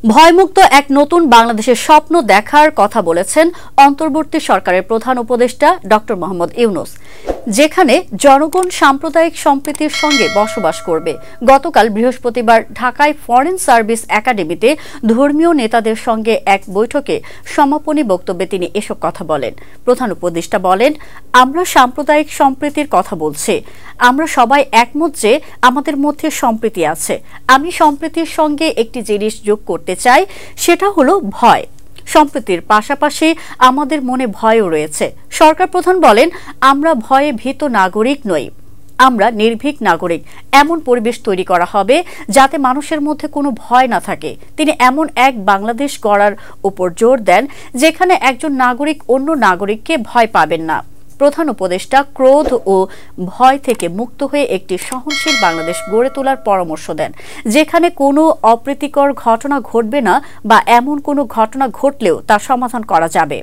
ভয়মুক্ত এক নতুন বাংলাদেশের স্বপ্ন দেখার কথা বলেছেন অন্তর্বর্তী সরকারের প্রধান উপদেষ্টা ডক্টর মোহাম্মদ ইউনূস, যেখানে জনগণ সাম্প্রদায়িক সম্প্রীতির সঙ্গে বসবাস করবে। গতকাল বৃহস্পতিবার ঢাকায় ফরেন সার্ভিস একাডেমিতে ধর্মীয় নেতাদের সঙ্গে এক বৈঠকে সমাপনী বক্তব্যে তিনি এসব কথা বলেন। প্রধান উপদেষ্টা বলেন, আমরা সাম্প্রদায়িক সম্প্রীতির কথা বলছি। আমরা সবাই একমত যে আমাদের মধ্যে সম্প্রীতি আছে। আমি সম্প্রীতির সঙ্গে একটি জিনিস যোগ করতে চাই, সেটা হলো ভয়। সম্প্রীতির পাশাপাশি আমাদের মনে ভয়ও রয়েছে। সরকার প্রধান বলেন, আমরা ভয়ে ভীত নাগরিক নই, আমরা নির্ভীক নাগরিক। এমন পরিবেশ তৈরি করা হবে যাতে মানুষের মধ্যে কোনো ভয় না থাকে। তিনি এমন এক বাংলাদেশ গড়ার উপর জোর দেন যেখানে একজন নাগরিক অন্য নাগরিককে ভয় পাবেন না। প্রধান উপদেষ্টা ক্রোধ ও ভয় থেকে মুক্ত হয়ে একটি সহনশীল বাংলাদেশ গড়ে তোলার পরামর্শ দেন, যেখানে কোনো অপ্রীতিকর ঘটনা ঘটবে না বা এমন কোনো ঘটনা ঘটলেও তা সমাধান করা যাবে।